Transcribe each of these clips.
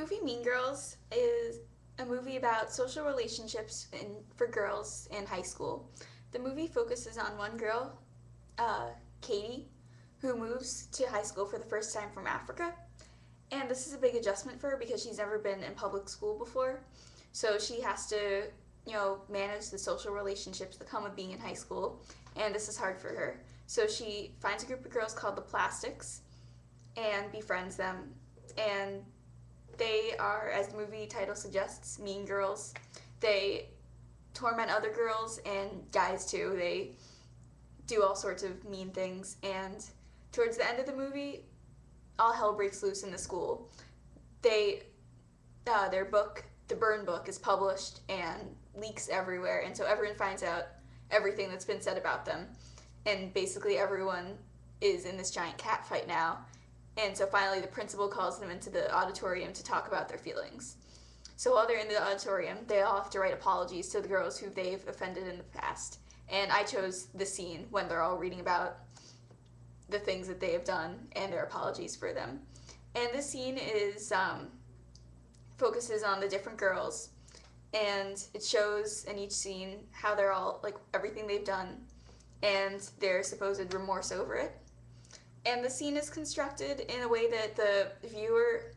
movie Mean Girls is a movie about social relationships for girls in high school. The movie focuses on one girl, Katie, who moves to high school for the first time from Africa. And this is a big adjustment for her because she's never been in public school before. So she has to, manage the social relationships that come with being in high school. And this is hard for her. So she finds a group of girls called the Plastics and befriends them. And they are, as the movie title suggests, mean girls. They torment other girls and guys too. They do all sorts of mean things. And towards the end of the movie, all hell breaks loose in the school. Their book, the Burn Book, is published and leaks everywhere, and so everyone finds out everything that's been said about them. And basically everyone is in this giant cat fight now. And so finally the principal calls them into the auditorium to talk about their feelings. So while they're in the auditorium, they all have to write apologies to the girls who they've offended in the past. And I chose the scene when they're all reading about the things that they have done and their apologies for them. And this scene focuses on the different girls, and it shows in each scene how they're all, like, everything they've done and their supposed remorse over it. And the scene is constructed in a way that the viewer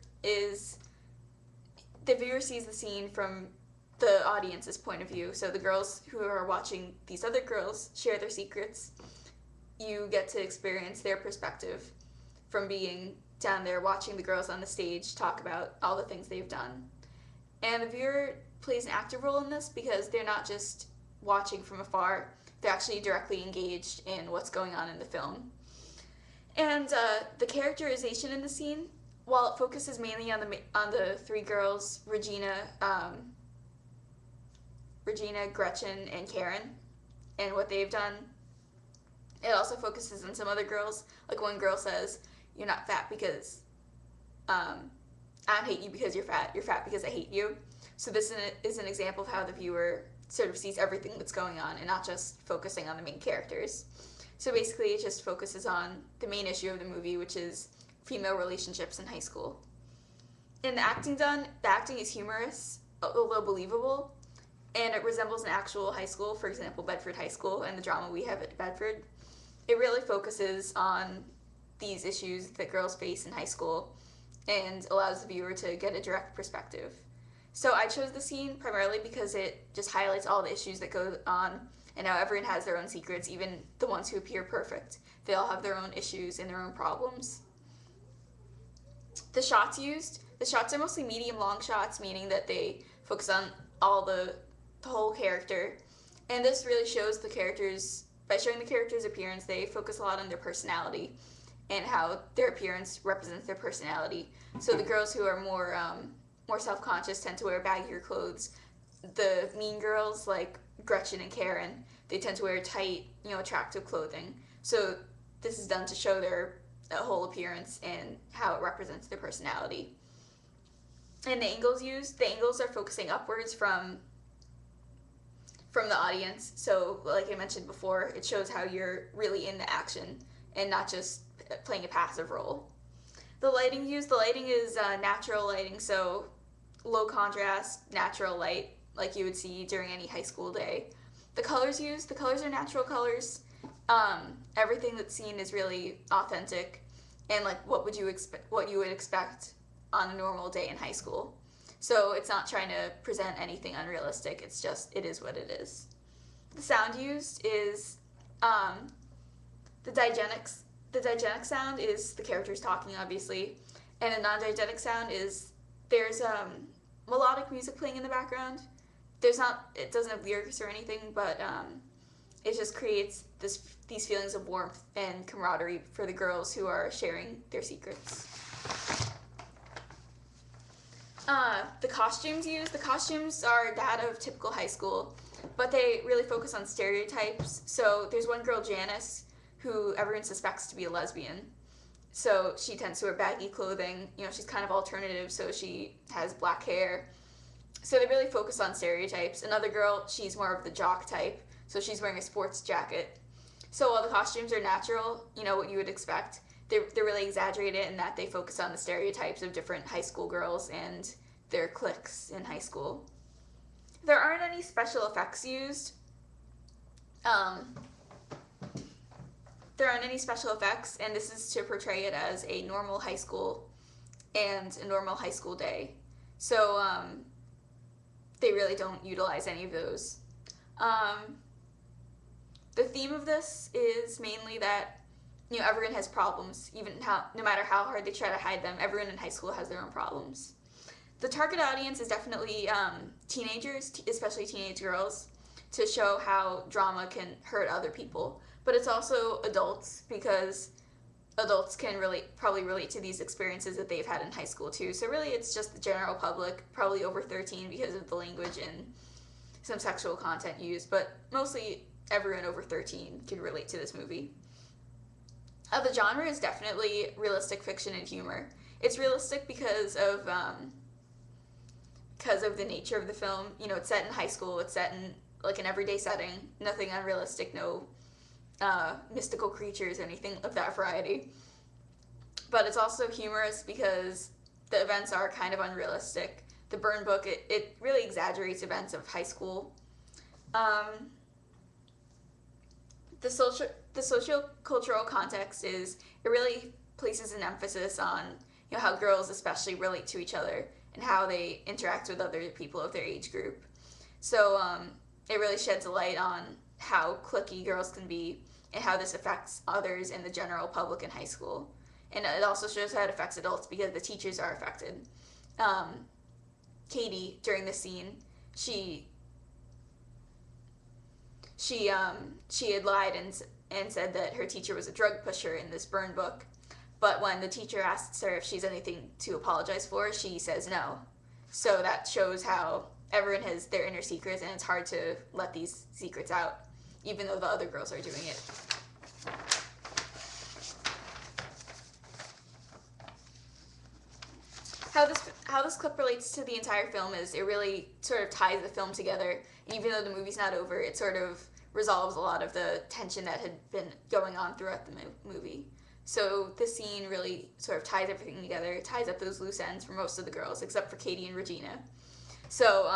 sees the scene from the audience's point of view. So the girls who are watching these other girls share their secrets, you get to experience their perspective from being down there watching the girls on the stage talk about all the things they've done. And the viewer plays an active role in this because they're not just watching from afar, they're actually directly engaged in what's going on in the film. And the characterization in the scene, while it focuses mainly on the three girls, Regina, Gretchen, and Karen, and what they've done, it also focuses on some other girls. Like one girl says, "You're not fat because I don't hate you because you're fat because I hate you." So this is an example of how the viewer sort of sees everything that's going on and not just focusing on the main characters. So basically it just focuses on the main issue of the movie, which is female relationships in high school. And the acting is humorous, although believable, and it resembles an actual high school, for example, Bedford High School and the drama we have at Bedford. It really focuses on these issues that girls face in high school and allows the viewer to get a direct perspective. So I chose the scene primarily because it just highlights all the issues that go on and how everyone has their own secrets, even the ones who appear perfect. They all have their own issues and their own problems. The shots are mostly medium-long shots, meaning that they focus on the whole character. And this really shows the characters, by showing the characters' appearance, they focus a lot on their personality and how their appearance represents their personality. So the girls who are more self-conscious tend to wear baggier clothes. The mean girls, like Gretchen and Karen, they tend to wear tight, attractive clothing. So this is done to show their whole appearance and how it represents their personality. And the angles are focusing upwards from the audience. So like I mentioned before, it shows how you're really in the action and not just playing a passive role. The lighting is natural lighting, so low contrast, natural light, like you would see during any high school day. The colors are natural colors. Everything that's seen is really authentic and like what you would expect on a normal day in high school. So it's not trying to present anything unrealistic, it is what it is. The sound used is the diegetic sound is the characters talking, obviously, and a non-diegetic sound is there's melodic music playing in the background. It doesn't have lyrics or anything, but it just creates these feelings of warmth and camaraderie for the girls who are sharing their secrets. The costumes are that of typical high school, but they really focus on stereotypes. So there's one girl, Janice, who everyone suspects to be a lesbian. So she tends to wear baggy clothing. She's kind of alternative, so she has black hair. So they really focus on stereotypes. Another girl, she's more of the jock type, so she's wearing a sports jacket. So while the costumes are natural, what you would expect, they're really exaggerated in that they focus on the stereotypes of different high school girls and their cliques in high school. There aren't any special effects used. There aren't any special effects, and this is to portray it as a normal high school and a normal high school day. So they really don't utilize any of those. The theme of this is mainly that, you know, everyone has problems, no matter how hard they try to hide them. Everyone in high school has their own problems. The target audience is definitely teenagers, especially teenage girls, to show how drama can hurt other people. But it's also adults, because adults can probably relate to these experiences that they've had in high school too. So really it's just the general public, probably over 13 because of the language and some sexual content used, but mostly everyone over 13 can relate to this movie. The genre is definitely realistic fiction and humor. It's realistic because of the nature of the film. You know, it's set in high school, it's set in like an everyday setting, nothing unrealistic, no mystical creatures, anything of that variety. But it's also humorous because the events are kind of unrealistic. The burn book, it really exaggerates events of high school. The socio-cultural context is, it really places an emphasis on, you know, how girls especially relate to each other and how they interact with other people of their age group. So it really sheds a light on how cliquey girls can be and how this affects others in the general public in high school. And it also shows how it affects adults because the teachers are affected. Katie, during the scene, she had lied and said that her teacher was a drug pusher in this burn book. But when the teacher asks her if she's anything to apologize for, she says no. So that shows how everyone has their inner secrets, and it's hard to let these secrets out, even though the other girls are doing it. How this clip relates to the entire film is it really sort of ties the film together. And even though the movie's not over, it sort of resolves a lot of the tension that had been going on throughout the movie. So this scene really sort of ties everything together. It ties up those loose ends for most of the girls, except for Katie and Regina. So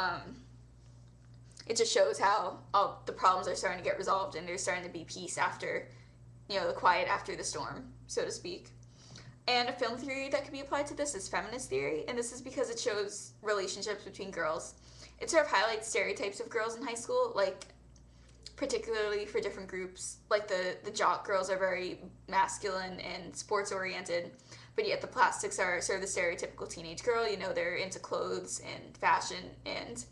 it just shows how all the problems are starting to get resolved, and there's starting to be peace after, you know, the quiet after the storm, so to speak. And a film theory that can be applied to this is feminist theory, and this is because it shows relationships between girls. It sort of highlights stereotypes of girls in high school, like particularly for different groups. Like the jock girls are very masculine and sports oriented, but yet the plastics are sort of the stereotypical teenage girl. You know, they're into clothes and fashion, and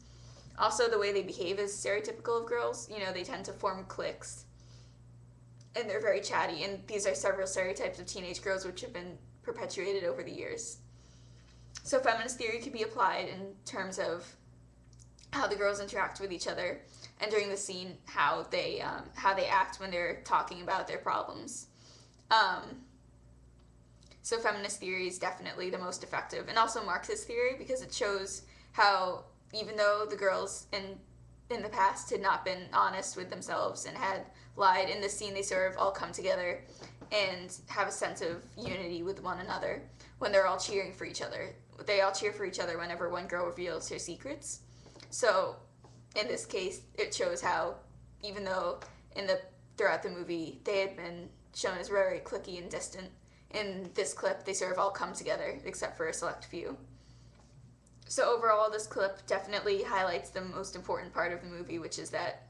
also the way they behave is stereotypical of girls. You know, they tend to form cliques, and they're very chatty, and these are several stereotypes of teenage girls which have been perpetuated over the years. So feminist theory could be applied in terms of how the girls interact with each other, and during the scene, how they act when they're talking about their problems. So feminist theory is definitely the most effective, and also Marxist theory, because it shows how even though the girls in the past had not been honest with themselves and had lied, in this scene they sort of all come together and have a sense of unity with one another when they're all cheering for each other. They all cheer for each other whenever one girl reveals her secrets. So in this case, it shows how even though throughout the movie they had been shown as very cliquey and distant, in this clip they sort of all come together except for a select few. So overall, this clip definitely highlights the most important part of the movie, which is that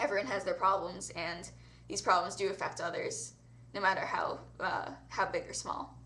everyone has their problems, and these problems do affect others, no matter how big or small.